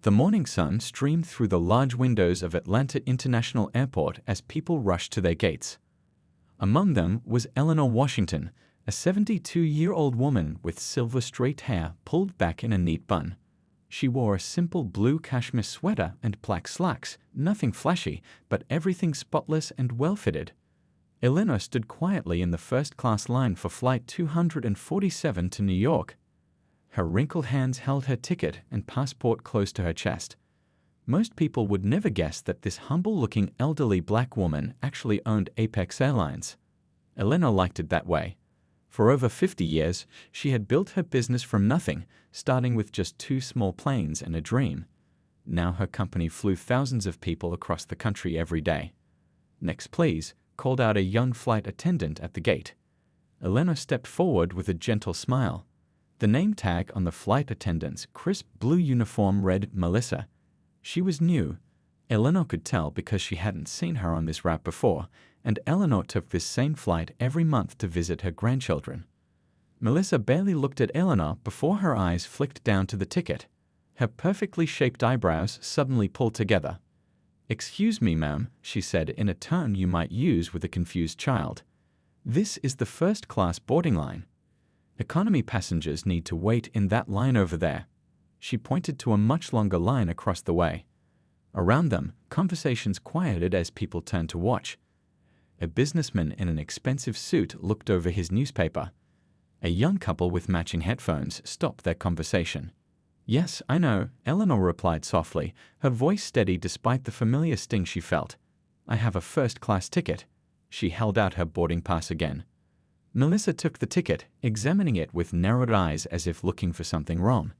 The morning sun streamed through the large windows of Atlanta International Airport as people rushed to their gates. Among them was Eleanor Washington, a 72-year-old woman with silver straight hair pulled back in a neat bun. She wore a simple blue cashmere sweater and black slacks, nothing flashy, but everything spotless and well-fitted. Eleanor stood quietly in the first-class line for Flight 247 to New York. Her wrinkled hands held her ticket and passport close to her chest. Most people would never guess that this humble-looking elderly black woman actually owned Apex Airlines. Eleanor liked it that way. For over 50 years, she had built her business from nothing, starting with just 2 small planes and a dream. Now her company flew thousands of people across the country every day. "Next, please," called out a young flight attendant at the gate. Eleanor stepped forward with a gentle smile. The name tag on the flight attendant's crisp blue uniform read Melissa. She was new. Eleanor could tell because she hadn't seen her on this route before, and Eleanor took this same flight every month to visit her grandchildren. Melissa barely looked at Eleanor before her eyes flicked down to the ticket. Her perfectly shaped eyebrows suddenly pulled together. "Excuse me, ma'am," she said in a tone you might use with a confused child. "This is the first-class boarding line. Economy passengers need to wait in that line over there." She pointed to a much longer line across the way. Around them, conversations quieted as people turned to watch. A businessman in an expensive suit looked over his newspaper. A young couple with matching headphones stopped their conversation. "Yes, I know," Eleanor replied softly, her voice steady despite the familiar sting she felt. "I have a first-class ticket." She held out her boarding pass again. Melissa took the ticket, examining it with narrowed eyes as if looking for something wrong.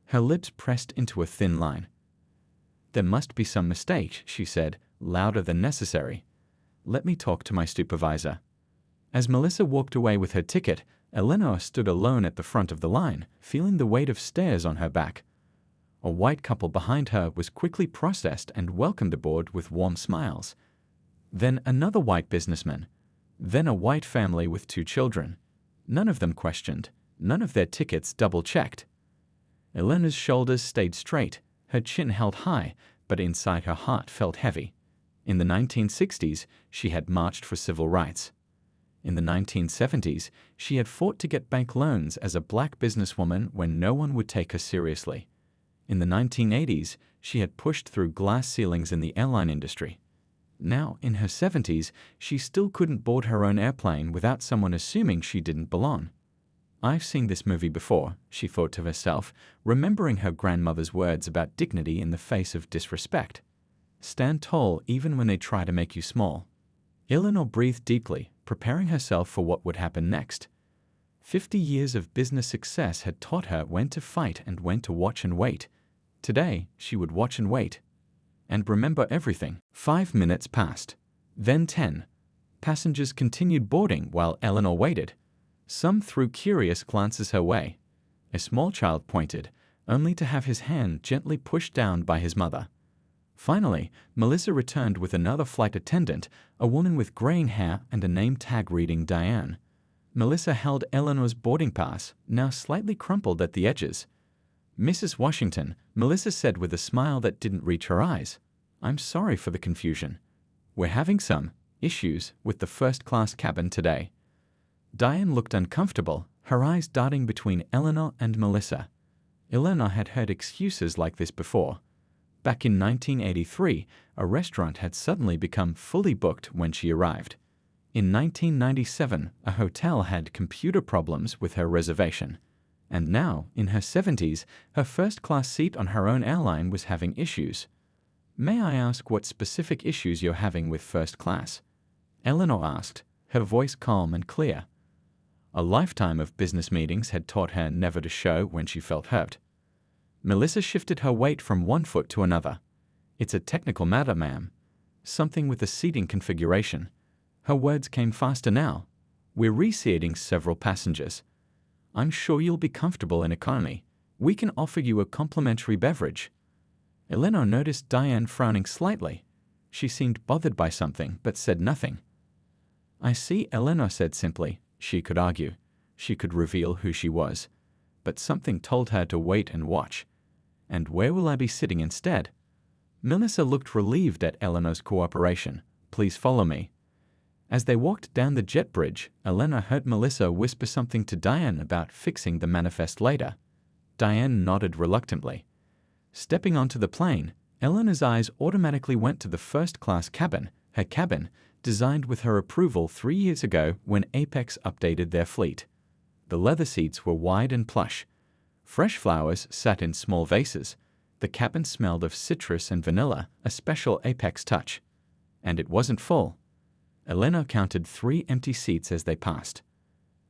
Her lips pressed into a thin line. "There must be some mistake," she said, louder than necessary. "Let me talk to my supervisor." As Melissa walked away with her ticket, Eleanor stood alone at the front of the line, feeling the weight of stares on her back. A white couple behind her was quickly processed and welcomed aboard with warm smiles. Then another white businessman. Then a white family with 2 children. None of them questioned. None of their tickets double-checked. Eleanor's shoulders stayed straight, her chin held high, but inside her heart felt heavy. In the 1960s, she had marched for civil rights. In the 1970s, she had fought to get bank loans as a black businesswoman when no one would take her seriously. In the 1980s, she had pushed through glass ceilings in the airline industry. Now, in her 70s, she still couldn't board her own airplane without someone assuming she didn't belong. "I've seen this movie before," she thought to herself, remembering her grandmother's words about dignity in the face of disrespect. "Stand tall even when they try to make you small." Eleanor breathed deeply, preparing herself for what would happen next. 50 years of business success had taught her when to fight and when to watch and wait. Today, she would watch and wait. And remember everything. 5 minutes passed. Then 10. Passengers continued boarding while Eleanor waited. Some threw curious glances her way. A small child pointed, only to have his hand gently pushed down by his mother. Finally, Melissa returned with another flight attendant, a woman with graying hair and a name tag reading Diane. Melissa held Eleanor's boarding pass, now slightly crumpled at the edges. "Mrs. Washington," Melissa said with a smile that didn't reach her eyes. "I'm sorry for the confusion. We're having some issues with the first-class cabin today." Diane looked uncomfortable, her eyes darting between Eleanor and Melissa. Eleanor had heard excuses like this before. Back in 1983, a restaurant had suddenly become fully booked when she arrived. In 1997, a hotel had computer problems with her reservation. And now, in her 70s, her first-class seat on her own airline was having issues. "May I ask what specific issues you're having with first class?" Eleanor asked, her voice calm and clear. A lifetime of business meetings had taught her never to show when she felt hurt. Melissa shifted her weight from one foot to another. "It's a technical matter, ma'am. Something with the seating configuration." Her words came faster now. "We're reseating several passengers. I'm sure you'll be comfortable in economy. We can offer you a complimentary beverage." Eleanor noticed Diane frowning slightly. She seemed bothered by something, but said nothing. "I see," Eleanor said simply. She could argue. She could reveal who she was. But something told her to wait and watch. And where will I be sitting instead? Melissa looked relieved at Eleanor's cooperation. Please follow me. As they walked down the jet bridge, Elena heard Melissa whisper something to Diane about fixing the manifest later. Diane nodded reluctantly. Stepping onto the plane, Eleanor's eyes automatically went to the first-class cabin, her cabin, designed with her approval 3 years ago when Apex updated their fleet. The leather seats were wide and plush. Fresh flowers sat in small vases. The cabin smelled of citrus and vanilla, a special Apex touch. And it wasn't full. Elena counted 3 empty seats as they passed.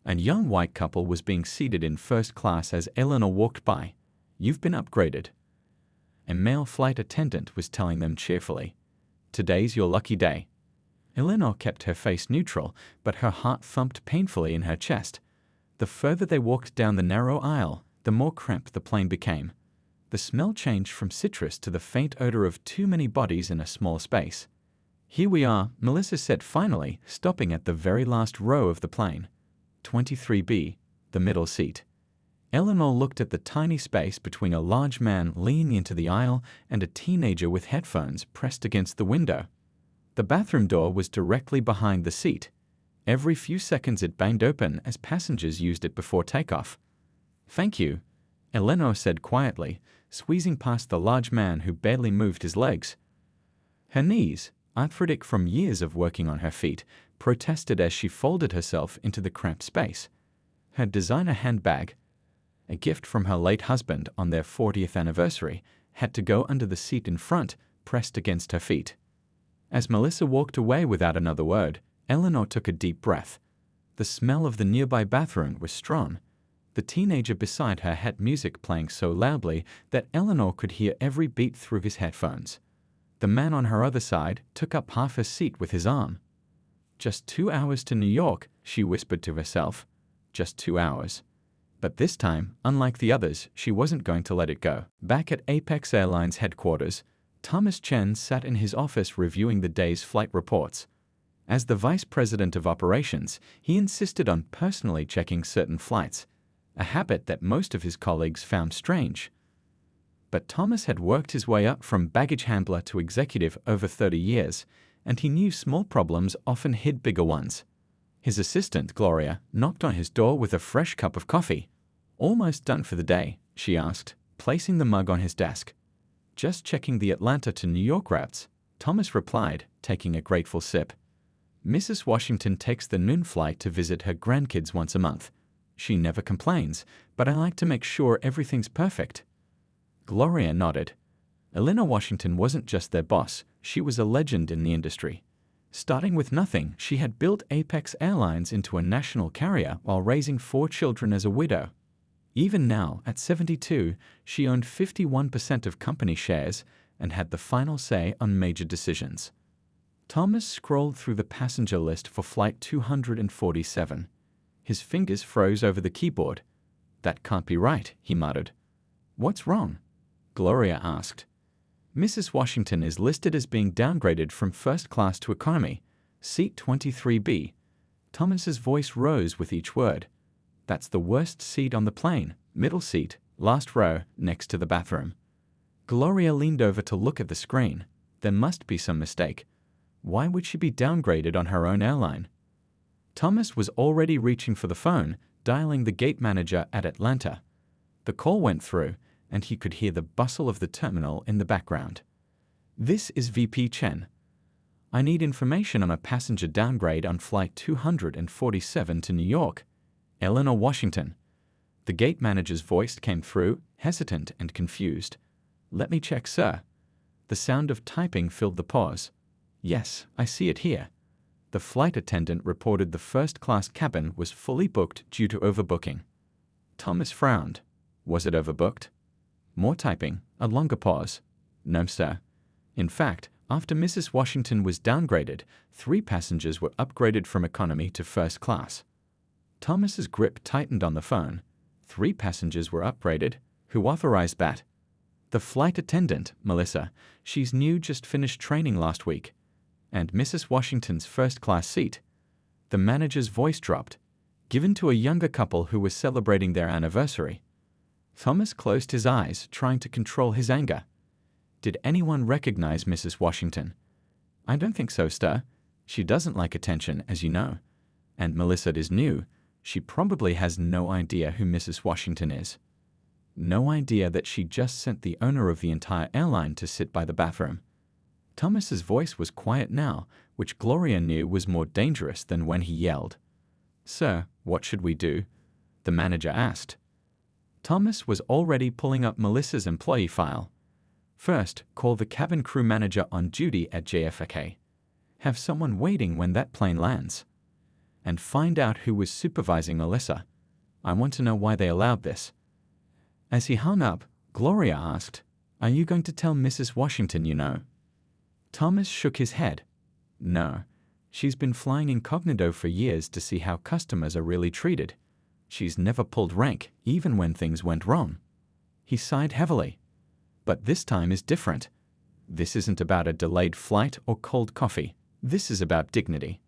A young white couple was being seated in first class as Eleanor walked by. You've been upgraded. A male flight attendant was telling them cheerfully. Today's your lucky day. Eleanor kept her face neutral, but her heart thumped painfully in her chest. The further they walked down the narrow aisle, the more cramped the plane became. The smell changed from citrus to the faint odor of too many bodies in a small space. Here we are, Melissa said finally, stopping at the very last row of the plane. 23B, the middle seat. Eleanor looked at the tiny space between a large man leaning into the aisle and a teenager with headphones pressed against the window. The bathroom door was directly behind the seat. Every few seconds it banged open as passengers used it before takeoff. Thank you, Eleanor said quietly, squeezing past the large man who barely moved his legs. Her knees, arthritic from years of working on her feet, protested as she folded herself into the cramped space. Her designer handbag, a gift from her late husband on their 40th anniversary, had to go under the seat in front, pressed against her feet. As Melissa walked away without another word, Eleanor took a deep breath. The smell of the nearby bathroom was strong. The teenager beside her had music playing so loudly that Eleanor could hear every beat through his headphones. The man on her other side took up half her seat with his arm. Just 2 hours to New York, she whispered to herself. Just 2 hours. But this time, unlike the others, she wasn't going to let it go. Back at Apex Airlines headquarters, Thomas Chen sat in his office reviewing the day's flight reports. As the vice president of operations, he insisted on personally checking certain flights, a habit that most of his colleagues found strange. But Thomas had worked his way up from baggage handler to executive over 30 years, and he knew small problems often hid bigger ones. His assistant, Gloria, knocked on his door with a fresh cup of coffee. Almost done for the day, she asked, placing the mug on his desk. Just checking the Atlanta to New York routes, Thomas replied, taking a grateful sip. Mrs. Washington takes the noon flight to visit her grandkids once a month. She never complains, but I like to make sure everything's perfect. Gloria nodded. Eleanor Washington wasn't just their boss, she was a legend in the industry. Starting with nothing, she had built Apex Airlines into a national carrier while raising 4 children as a widow. Even now, at 72, she owned 51% of company shares and had the final say on major decisions. Thomas scrolled through the passenger list for Flight 247. His fingers froze over the keyboard. That can't be right, he muttered. What's wrong? Gloria asked. Mrs. Washington is listed as being downgraded from first class to economy, seat 23B. Thomas's voice rose with each word. That's the worst seat on the plane, middle seat, last row, next to the bathroom. Gloria leaned over to look at the screen. There must be some mistake. Why would she be downgraded on her own airline? Thomas was already reaching for the phone, dialing the gate manager at Atlanta. The call went through, and he could hear the bustle of the terminal in the background. This is VP Chen. I need information on a passenger downgrade on Flight 247 to New York. Eleanor Washington. The gate manager's voice came through, hesitant and confused. Let me check, sir. The sound of typing filled the pause. Yes, I see it here. The flight attendant reported the first-class cabin was fully booked due to overbooking. Thomas frowned. Was it overbooked? More typing, a longer pause. No, sir. In fact, after Mrs. Washington was downgraded, 3 passengers were upgraded from economy to first class. Thomas's grip tightened on the phone. 3 passengers were upgraded. Who authorized that? The flight attendant, Melissa. She's new, just finished training last week. And Mrs. Washington's first-class seat. The manager's voice dropped. Given to a younger couple who was celebrating their anniversary. Thomas closed his eyes, trying to control his anger. Did anyone recognize Mrs. Washington? I don't think so, sir. She doesn't like attention, as you know. And Melissa is new. She probably has no idea who Mrs. Washington is. No idea that she just sent the owner of the entire airline to sit by the bathroom. Thomas's voice was quiet now, which Gloria knew was more dangerous than when he yelled. Sir, what should we do? The manager asked. Thomas was already pulling up Melissa's employee file. First, call the cabin crew manager on duty at JFK. Have someone waiting when that plane lands. And find out who was supervising Melissa. I want to know why they allowed this. As he hung up, Gloria asked, Are you going to tell Mrs. Washington you know? Thomas shook his head. No. She's been flying incognito for years to see how customers are really treated. She's never pulled rank, even when things went wrong. He sighed heavily. But this time is different. This isn't about a delayed flight or cold coffee. This is about dignity.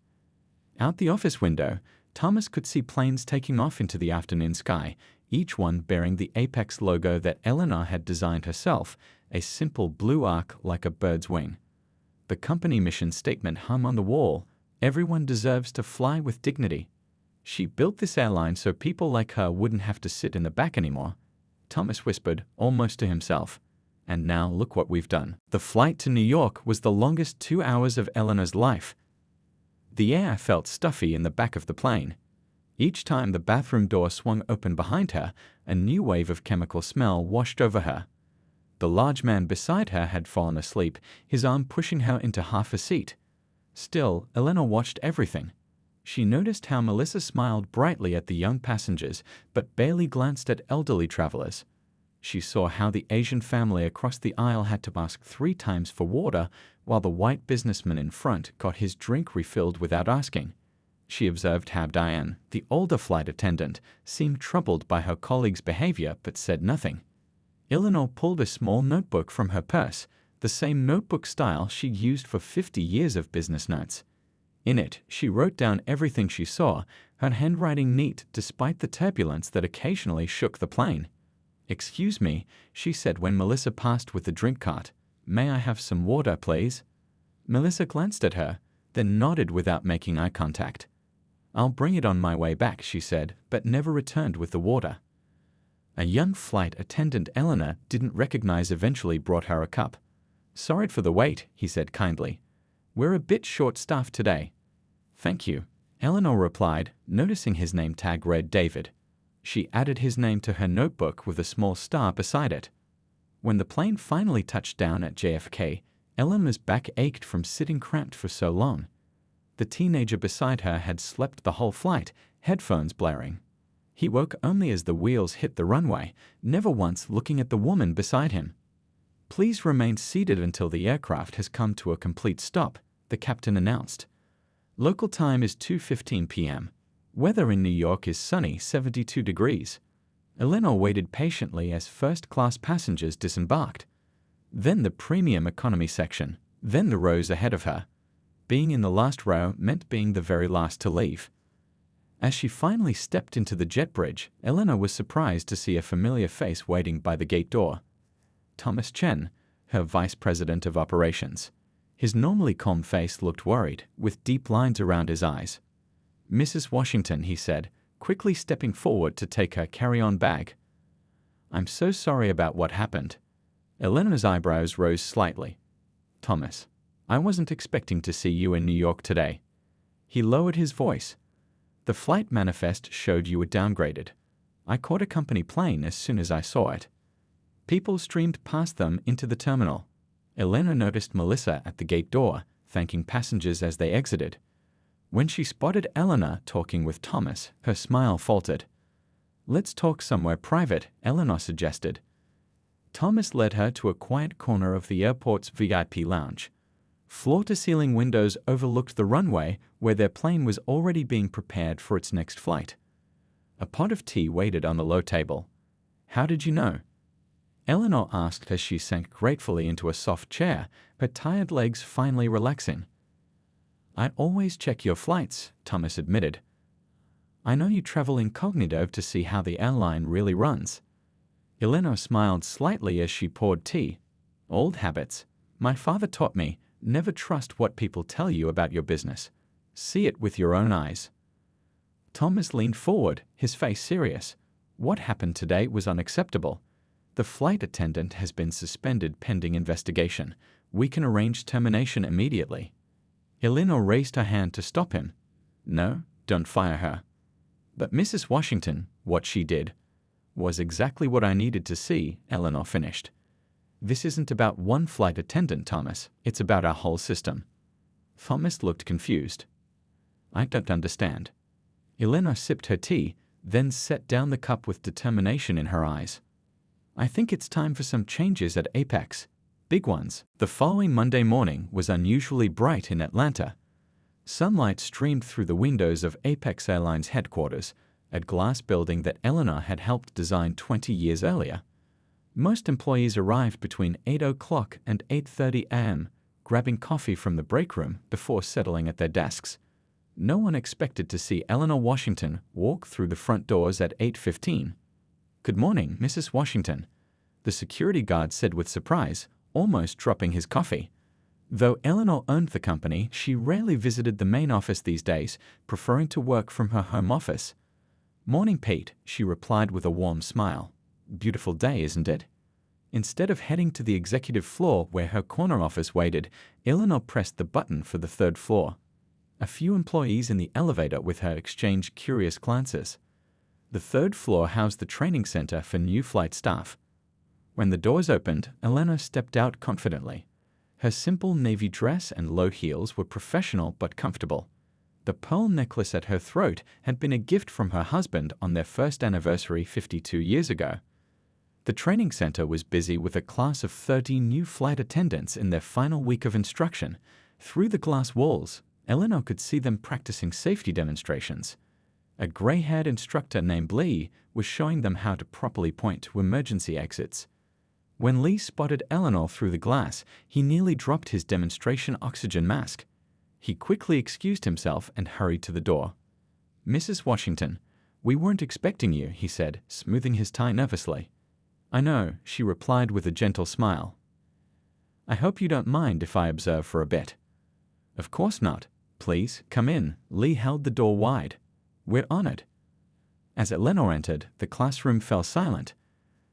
Out the office window, Thomas could see planes taking off into the afternoon sky, each one bearing the Apex logo that Eleanor had designed herself, a simple blue arc like a bird's wing. The company mission statement hung on the wall, Everyone deserves to fly with dignity. She built this airline so people like her wouldn't have to sit in the back anymore. Thomas whispered, almost to himself. And now look what we've done. The flight to New York was the longest 2 hours of Eleanor's life. The air felt stuffy in the back of the plane. Each time the bathroom door swung open behind her, a new wave of chemical smell washed over her. The large man beside her had fallen asleep, his arm pushing her into half a seat. Still, Eleanor watched everything. She noticed how Melissa smiled brightly at the young passengers, but barely glanced at elderly travelers. She saw how the Asian family across the aisle had to ask 3 times for water, while the white businessman in front got his drink refilled without asking. She observed how Diane, the older flight attendant, seemed troubled by her colleague's behavior but said nothing. Eleanor pulled a small notebook from her purse, the same notebook style she'd used for 50 years of business notes. In it, she wrote down everything she saw, her handwriting neat despite the turbulence that occasionally shook the plane. "Excuse me," she said when Melissa passed with the drink cart. "May I have some water, please?" Melissa glanced at her, then nodded without making eye contact. "I'll bring it on my way back," she said, but never returned with the water. A young flight attendant Eleanor didn't recognize eventually brought her a cup. "Sorry for the wait," he said kindly. "We're a bit short-staffed today." "Thank you," Eleanor replied, noticing his name tag read David. She added his name to her notebook with a small star beside it. When the plane finally touched down at JFK, Eleanor's back ached from sitting cramped for so long. The teenager beside her had slept the whole flight, headphones blaring. He woke only as the wheels hit the runway, never once looking at the woman beside him. "Please remain seated until the aircraft has come to a complete stop," the captain announced. Local time is 2:15 p.m. Weather in New York is sunny, 72 degrees. Eleanor waited patiently as first-class passengers disembarked. Then the premium economy section, then the rows ahead of her. Being in the last row meant being the very last to leave. As she finally stepped into the jet bridge, Eleanor was surprised to see a familiar face waiting by the gate door. Thomas Chen, her vice president of operations. His normally calm face looked worried, with deep lines around his eyes. "Mrs. Washington," he said, quickly stepping forward to take her carry-on bag. "I'm so sorry about what happened." Eleanor's eyebrows rose slightly. "Thomas, I wasn't expecting to see you in New York today." He lowered his voice. "The flight manifest showed you were downgraded. I caught a company plane as soon as I saw it." People streamed past them into the terminal. Eleanor noticed Melissa at the gate door, thanking passengers as they exited. When she spotted Eleanor talking with Thomas, her smile faltered. "Let's talk somewhere private," Eleanor suggested. Thomas led her to a quiet corner of the airport's VIP lounge. Floor-to-ceiling windows overlooked the runway where their plane was already being prepared for its next flight. A pot of tea waited on the low table. "How did you know?" Eleanor asked as she sank gratefully into a soft chair, her tired legs finally relaxing. "I always check your flights," Thomas admitted. "I know you travel incognito to see how the airline really runs." Eleanor smiled slightly as she poured tea. Old habits. My father taught me, never trust what people tell you about your business. See it with your own eyes. Thomas leaned forward, his face serious. What happened today was unacceptable. The flight attendant has been suspended pending investigation. We can arrange termination immediately. Eleanor raised her hand to stop him. No, don't fire her. But Mrs. Washington, what she did, was exactly what I needed to see, Eleanor finished. This isn't about one flight attendant, Thomas. It's about our whole system. Thomas looked confused. I don't understand. Eleanor sipped her tea, then set down the cup with determination in her eyes. I think it's time for some changes at Apex. Big ones. The following Monday morning was unusually bright in Atlanta. Sunlight streamed through the windows of Apex Airline's headquarters, a glass building that Eleanor had helped design 20 years earlier. Most employees arrived between 8 o'clock and 8:30 a.m., grabbing coffee from the break room before settling at their desks. No one expected to see Eleanor Washington walk through the front doors at 8:15. Good morning, Mrs. Washington, the security guard said with surprise, almost dropping his coffee. Though Eleanor owned the company, she rarely visited the main office these days, preferring to work from her home office. Morning, Pete, she replied with a warm smile. Beautiful day, isn't it? Instead of heading to the executive floor where her corner office waited, Eleanor pressed the button for the third floor. A few employees in the elevator with her exchanged curious glances. The third floor housed the training center for new flight staff. When the doors opened, Eleanor stepped out confidently. Her simple navy dress and low heels were professional but comfortable. The pearl necklace at her throat had been a gift from her husband on their first anniversary 52 years ago. The training center was busy with a class of 30 new flight attendants in their final week of instruction. Through the glass walls, Eleanor could see them practicing safety demonstrations. A gray-haired instructor named Lee was showing them how to properly point to emergency exits. When Lee spotted Eleanor through the glass, he nearly dropped his demonstration oxygen mask. He quickly excused himself and hurried to the door. Mrs. Washington, we weren't expecting you, he said, smoothing his tie nervously. I know, she replied with a gentle smile. I hope you don't mind if I observe for a bit. Of course not. Please, come in. Lee held the door wide. We're honored. As Eleanor entered, the classroom fell silent.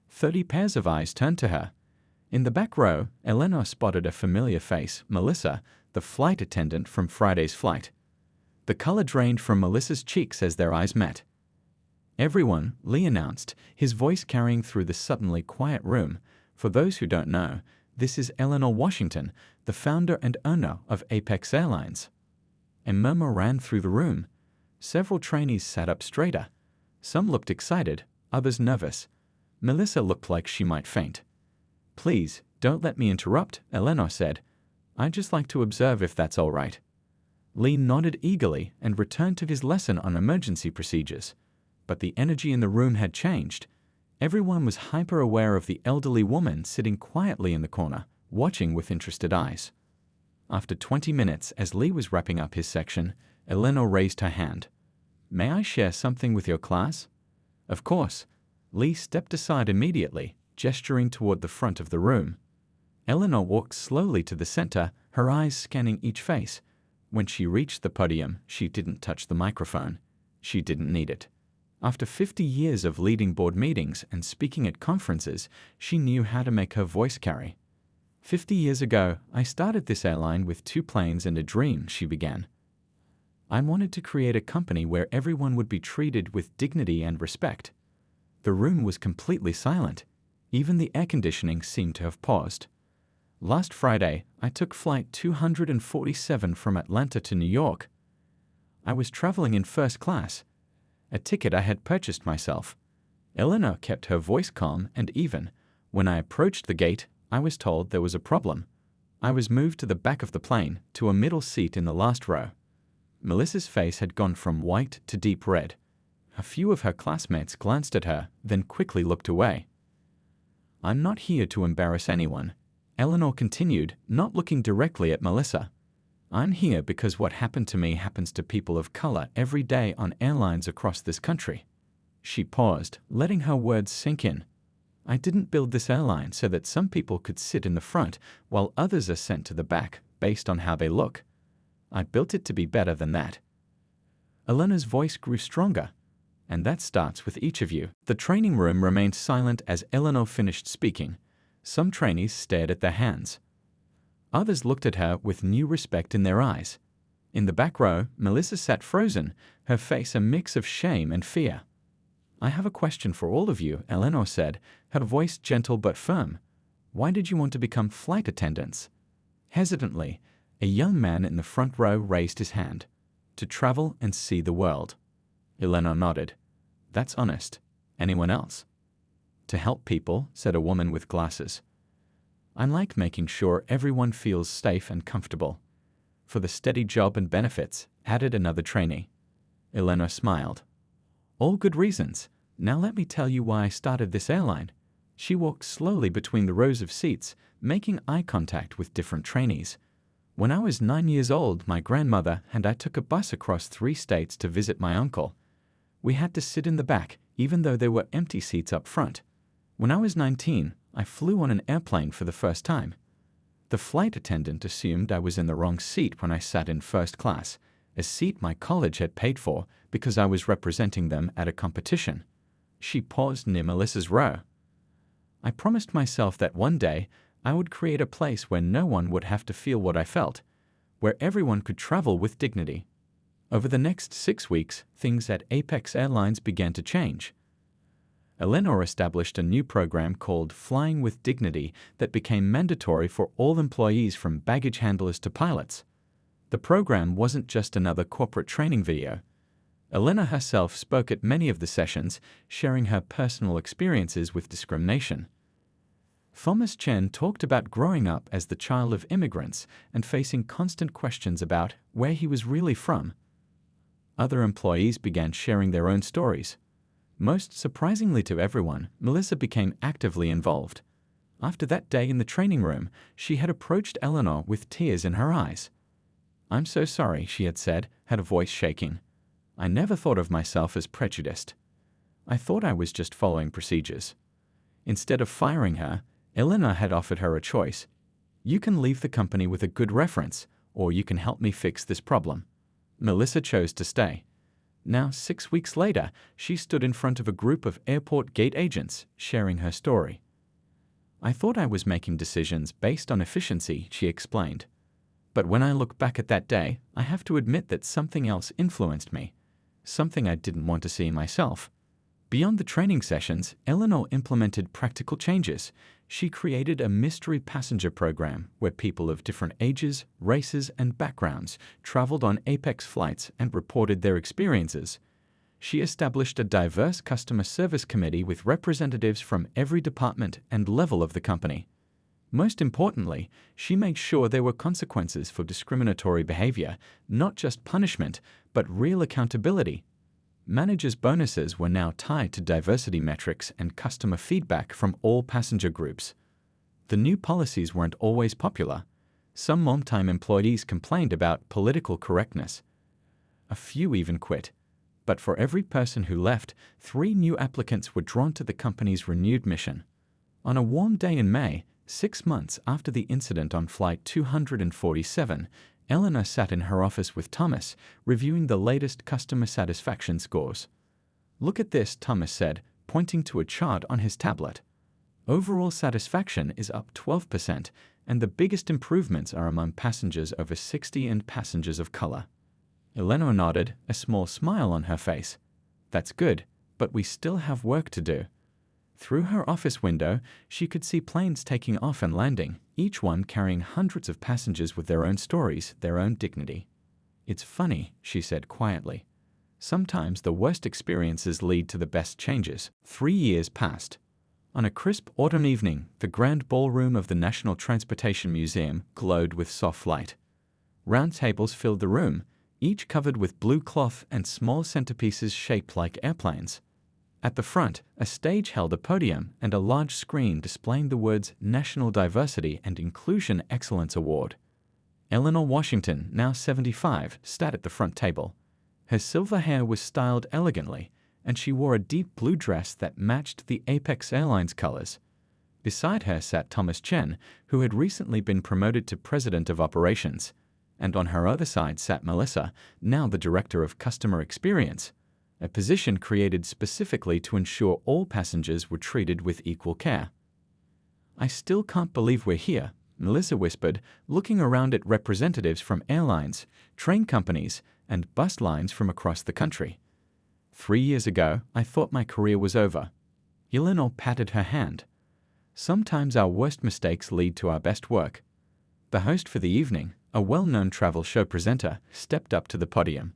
30 pairs of eyes turned to her. In the back row, Eleanor spotted a familiar face, Melissa, the flight attendant from Friday's flight. The color drained from Melissa's cheeks as their eyes met. Everyone, Lee announced, his voice carrying through the suddenly quiet room. For those who don't know, this is Eleanor Washington, the founder and owner of Apex Airlines. A murmur ran through the room. Several trainees sat up straighter. Some looked excited, others nervous. Melissa looked like she might faint. Please, don't let me interrupt, Eleanor said. I'd just like to observe if that's all right. Lee nodded eagerly and returned to his lesson on emergency procedures. But the energy in the room had changed. Everyone was hyper-aware of the elderly woman sitting quietly in the corner, watching with interested eyes. After 20 minutes, as Lee was wrapping up his section, Eleanor raised her hand. May I share something with your class? Of course. Lee stepped aside immediately, gesturing toward the front of the room. Eleanor walked slowly to the center, her eyes scanning each face. When she reached the podium, she didn't touch the microphone. She didn't need it. After 50 years of leading board meetings and speaking at conferences, she knew how to make her voice carry. 50 years ago, I started this airline with 2 planes and a dream, she began. I wanted to create a company where everyone would be treated with dignity and respect. The room was completely silent. Even the air conditioning seemed to have paused. Last Friday, I took flight 247 from Atlanta to New York. I was traveling in first class, a ticket I had purchased myself. Eleanor kept her voice calm and even. When I approached the gate, I was told there was a problem. I was moved to the back of the plane, to a middle seat in the last row. Melissa's face had gone from white to deep red. A few of her classmates glanced at her, then quickly looked away. I'm not here to embarrass anyone, Eleanor continued, not looking directly at Melissa. I'm here because what happened to me happens to people of color every day on airlines across this country. She paused, letting her words sink in. I didn't build this airline so that some people could sit in the front while others are sent to the back based on how they look. I built it to be better than that." Elena's voice grew stronger. "And that starts with each of you." The training room remained silent as Eleanor finished speaking. Some trainees stared at their hands. Others looked at her with new respect in their eyes. In the back row, Melissa sat frozen, her face a mix of shame and fear. "I have a question for all of you," Eleanor said, her voice gentle but firm. "Why did you want to become flight attendants?" Hesitantly, a young man in the front row raised his hand. "To travel and see the world." Eleanor nodded. "That's honest. Anyone else?" "To help people," said a woman with glasses. "I like making sure everyone feels safe and comfortable." "For the steady job and benefits," added another trainee. Eleanor smiled. "All good reasons. Now let me tell you why I started this airline." She walked slowly between the rows of seats, making eye contact with different trainees. "When I was 9 years old, my grandmother and I took a bus across 3 states to visit my uncle. We had to sit in the back, even though there were empty seats up front. When I was 19, I flew on an airplane for the first time. The flight attendant assumed I was in the wrong seat when I sat in first class, a seat my college had paid for because I was representing them at a competition." She paused near Melissa's row. "I promised myself that one day I would create a place where no one would have to feel what I felt, where everyone could travel with dignity." Over the next 6 weeks, things at Apex Airlines began to change. Eleanor established a new program called Flying with Dignity that became mandatory for all employees from baggage handlers to pilots. The program wasn't just another corporate training video. Elena herself spoke at many of the sessions, sharing her personal experiences with discrimination. Thomas Chen talked about growing up as the child of immigrants and facing constant questions about where he was really from. Other employees began sharing their own stories. Most surprisingly to everyone, Melissa became actively involved. After that day in the training room, she had approached Eleanor with tears in her eyes. "I'm so sorry," she had said, her voice shaking. "I never thought of myself as prejudiced. I thought I was just following procedures." Instead of firing her, Eleanor had offered her a choice. "You can leave the company with a good reference, or you can help me fix this problem." Melissa chose to stay. Now, 6 weeks later, she stood in front of a group of airport gate agents, sharing her story. "I thought I was making decisions based on efficiency," she explained. "But when I look back at that day, I have to admit that something else influenced me, something I didn't want to see myself." Beyond the training sessions, Eleanor implemented practical changes. She created a mystery passenger program where people of different ages, races, and backgrounds traveled on Apex flights and reported their experiences. She established a diverse customer service committee with representatives from every department and level of the company. Most importantly, she made sure there were consequences for discriminatory behavior, not just punishment, but real accountability. Managers' bonuses were now tied to diversity metrics and customer feedback from all passenger groups. The new policies weren't always popular. Some long-time employees complained about political correctness. A few even quit. But for every person who left, 3 new applicants were drawn to the company's renewed mission. On a warm day in May, 6 months after the incident on Flight 247, Eleanor sat in her office with Thomas, reviewing the latest customer satisfaction scores. "Look at this," Thomas said, pointing to a chart on his tablet. "Overall satisfaction is up 12%, and the biggest improvements are among passengers over 60 and passengers of color." Eleanor nodded, a small smile on her face. "That's good, but we still have work to do." Through her office window, she could see planes taking off and landing, each one carrying hundreds of passengers with their own stories, their own dignity. "It's funny," she said quietly. "Sometimes the worst experiences lead to the best changes." 3 years passed. On a crisp autumn evening, the grand ballroom of the National Transportation Museum glowed with soft light. Round tables filled the room, each covered with blue cloth and small centerpieces shaped like airplanes. At the front, a stage held a podium and a large screen displaying the words National Diversity and Inclusion Excellence Award. Eleanor Washington, now 75, sat at the front table. Her silver hair was styled elegantly, and she wore a deep blue dress that matched the Apex Airlines colors. Beside her sat Thomas Chen, who had recently been promoted to president of operations, and on her other side sat Melissa, now the director of customer experience, a position created specifically to ensure all passengers were treated with equal care. "I still can't believe we're here," Melissa whispered, looking around at representatives from airlines, train companies, and bus lines from across the country. 3 years ago, I thought my career was over." Eleanor patted her hand. "Sometimes our worst mistakes lead to our best work." The host for the evening, a well-known travel show presenter, stepped up to the podium.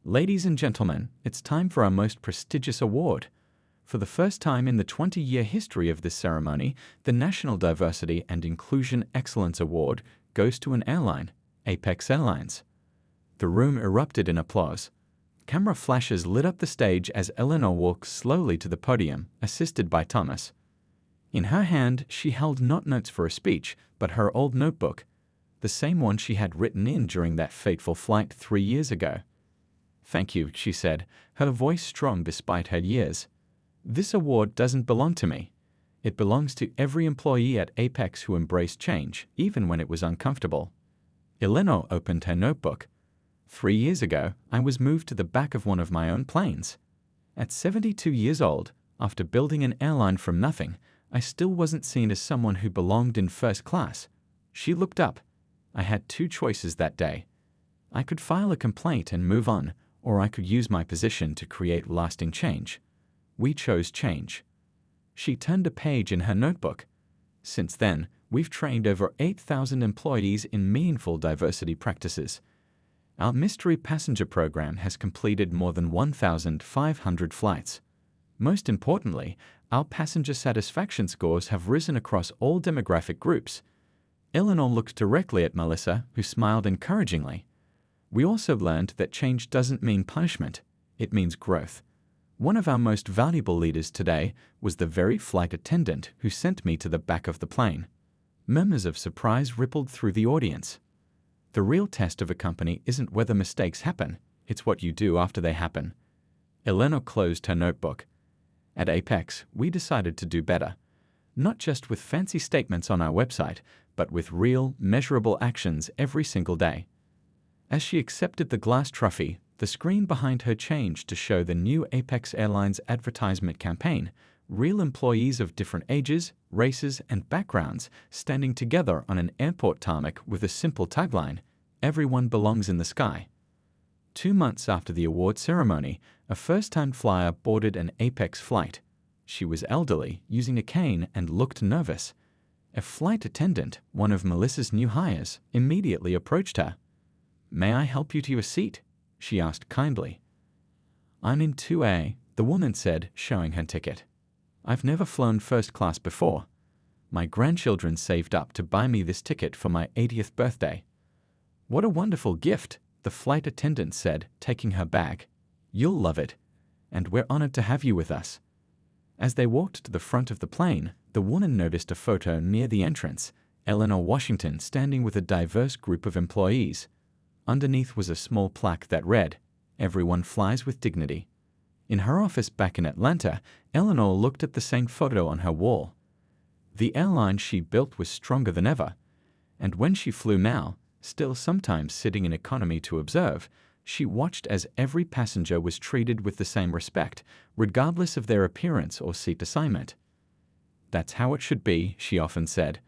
"Ladies and gentlemen, it's time for our most prestigious award. For the first time in the 20-year history of this ceremony, the National Diversity and Inclusion Excellence Award goes to an airline, Apex Airlines." The room erupted in applause. Camera flashes lit up the stage as Eleanor walked slowly to the podium, assisted by Thomas. In her hand, she held not notes for a speech, but her old notebook, the same one she had written in during that fateful flight 3 years ago. "Thank you," she said, her voice strong despite her years. "This award doesn't belong to me. It belongs to every employee at Apex who embraced change, even when it was uncomfortable." Eleanor opened her notebook. 3 years ago, I was moved to the back of one of my own planes. At 72 years old, after building an airline from nothing, I still wasn't seen as someone who belonged in first class. She looked up. I had 2 choices that day. I could file a complaint and move on, or I could use my position to create lasting change. We chose change. She turned a page in her notebook. Since then, we've trained over 8,000 employees in meaningful diversity practices. Our mystery passenger program has completed more than 1,500 flights. Most importantly, our passenger satisfaction scores have risen across all demographic groups. Eleanor looked directly at Melissa, who smiled encouragingly. "We also learned that change doesn't mean punishment, it means growth. One of our most valuable leaders today was the very flight attendant who sent me to the back of the plane." Murmurs of surprise rippled through the audience. The real test of a company isn't whether mistakes happen, it's what you do after they happen. Eleanor closed her notebook. "At Apex, we decided to do better. Not just with fancy statements on our website, but with real, measurable actions every single day." As she accepted the glass trophy, the screen behind her changed to show the new Apex Airlines advertisement campaign, real employees of different ages, races, and backgrounds standing together on an airport tarmac with a simple tagline, "Everyone belongs in the sky." 2 months after the award ceremony, a first-time flyer boarded an Apex flight. She was elderly, using a cane, and looked nervous. A flight attendant, one of Melissa's new hires, immediately approached her. "May I help you to your seat?" she asked kindly. "I'm in 2A, the woman said, showing her ticket. "I've never flown first class before. My grandchildren saved up to buy me this ticket for my 80th birthday." "What a wonderful gift," the flight attendant said, taking her bag. "You'll love it, and we're honored to have you with us." As they walked to the front of the plane, the woman noticed a photo near the entrance, Eleanor Washington standing with a diverse group of employees. Underneath was a small plaque that read, "Everyone flies with dignity." In her office back in Atlanta, Eleanor looked at the same photo on her wall. The airline she built was stronger than ever, and when she flew now, still sometimes sitting in economy to observe, she watched as every passenger was treated with the same respect, regardless of their appearance or seat assignment. "That's how it should be," she often said.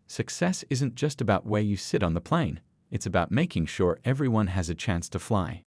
"Success isn't just about where you sit on the plane, it's about making sure everyone has a chance to fly."